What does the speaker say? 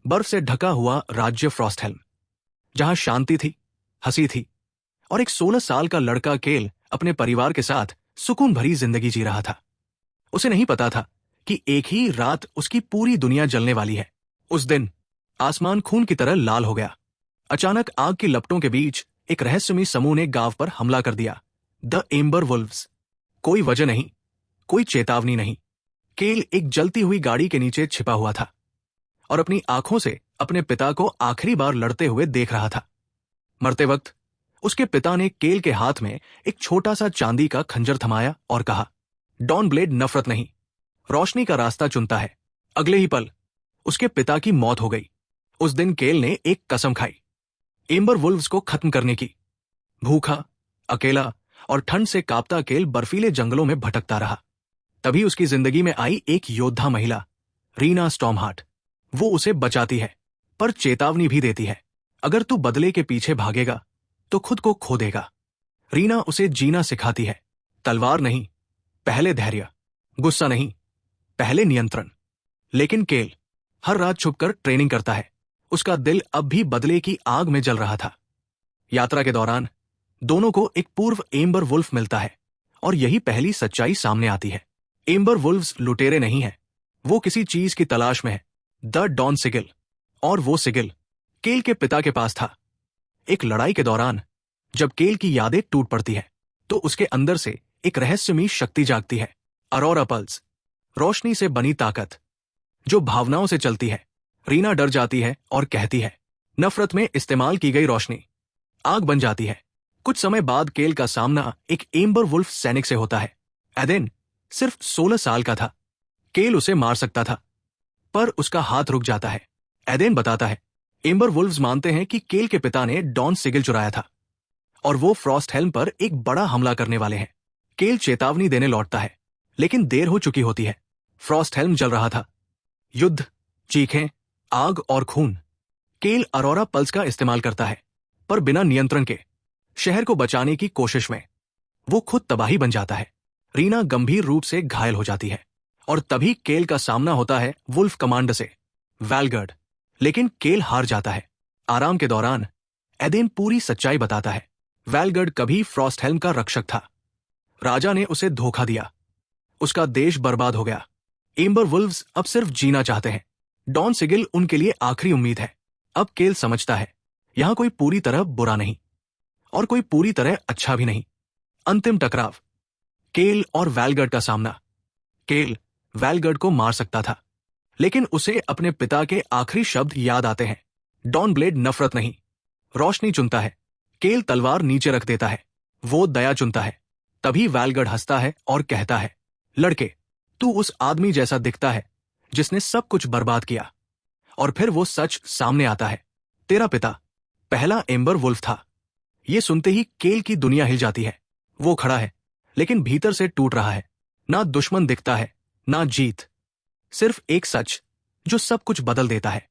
बर्फ से ढका हुआ राज्य फ्रॉस्टहेल्म, जहां शांति थी, हंसी थी और एक 16 साल का लड़का केल अपने परिवार के साथ सुकून भरी जिंदगी जी रहा था। उसे नहीं पता था कि एक ही रात उसकी पूरी दुनिया जलने वाली है। उस दिन आसमान खून की तरह लाल हो गया। अचानक आग की लपटों के बीच एक रहस्यमयी समूह ने गांव पर हमला कर दिया। The amber Wolves. कोई वजह नहीं, कोई चेतावनी नहीं। केल एक जलती हुई गाड़ी के नीचे छिपा हुआ था और अपनी आंखों से अपने पिता को आखिरी बार लड़ते हुए देख रहा था। मरते वक्त उसके पिता ने केल के हाथ में एक छोटा सा चांदी का खंजर थमाया और कहा, डॉन ब्लेड नफरत नहीं, रोशनी का रास्ता चुनता है। अगले ही पल उसके पिता की मौत हो गई। उस दिन केल ने एक कसम खाई, एम्बर वुल्व्स को खत्म करने की। भूखा, अकेला और ठंड से कांपता केल बर्फीले जंगलों में भटकता रहा। तभी उसकी जिंदगी में आई एक योद्धा महिला, रीना स्टॉर्महार्ट। वो उसे बचाती है, पर चेतावनी भी देती है, अगर तू बदले के पीछे भागेगा तो खुद को खो देगा। रीना उसे जीना सिखाती है, तलवार नहीं, पहले धैर्य, गुस्सा नहीं, पहले नियंत्रण। लेकिन केल हर रात छुपकर ट्रेनिंग करता है। उसका दिल अब भी बदले की आग में जल रहा था। यात्रा के दौरान दोनों को एक पूर्व एम्बर वुल्फ मिलता है और यही पहली सच्चाई सामने आती है। एम्बर वुल्व्स लुटेरे नहीं है, वो किसी चीज की तलाश में है, द डॉन सिगिल। और वो सिगिल केल के पिता के पास था। एक लड़ाई के दौरान जब केल की यादें टूट पड़ती है तो उसके अंदर से एक रहस्यमयी शक्ति जागती है, अरोरा पल्स, रोशनी से बनी ताकत जो भावनाओं से चलती है। रीना डर जाती है और कहती है, नफरत में इस्तेमाल की गई रोशनी आग बन जाती है। कुछ समय बाद केल का सामना एक एम्बर वुल्फ सैनिक से होता है। एडेन सिर्फ 16 साल का था। केल उसे मार सकता था, पर उसका हाथ रुक जाता है। एडेन बताता है, एम्बर वुल्व्स मानते हैं कि केल के पिता ने डॉन सिगिल चुराया था और वो फ्रॉस्टहेल्म पर एक बड़ा हमला करने वाले हैं। केल चेतावनी देने लौटता है, लेकिन देर हो चुकी होती है। फ्रॉस्टहेल्म जल रहा था। युद्ध, चीखें, आग और खून। केल अरोरा पल्स का इस्तेमाल करता है, पर बिना नियंत्रण के, शहर को बचाने की कोशिश में। वो खुद तबाही बन जाता है। रीना गंभीर रूप से घायल हो जाती है और तभी केल का सामना होता है वुल्फ कमांडर से, वैलगर्ड। लेकिन केल हार जाता है। आराम के दौरान एडेन पूरी सच्चाई बताता है। वैलगर्ड कभी फ्रॉस्टहेल्म का रक्षक था। राजा ने उसे धोखा दिया, उसका देश बर्बाद हो गया। एम्बर वुल्व्स अब सिर्फ जीना चाहते हैं। डॉन सिगिल उनके लिए आखिरी उम्मीद है। अब केल समझता है, यहां कोई पूरी तरह बुरा नहीं और कोई पूरी तरह अच्छा भी नहीं। अंतिम टकराव, केल और वैलगर्ड का सामना। केल वैलगर्ड को मार सकता था, लेकिन उसे अपने पिता के आखिरी शब्द याद आते हैं, डॉन ब्लेड नफरत नहीं, रोशनी चुनता है। केल तलवार नीचे रख देता है, वो दया चुनता है। तभी वैलगर्ड हंसता है और कहता है, लड़के, तू उस आदमी जैसा दिखता है जिसने सब कुछ बर्बाद किया। और फिर वो सच सामने आता है, तेरा पिता पहला एम्बर वुल्फ था। ये सुनते ही केल की दुनिया हिल जाती है। वो खड़ा है, लेकिन भीतर से टूट रहा है। ना दुश्मन दिखता है, ना जीत, सिर्फ एक सच जो सब कुछ बदल देता है।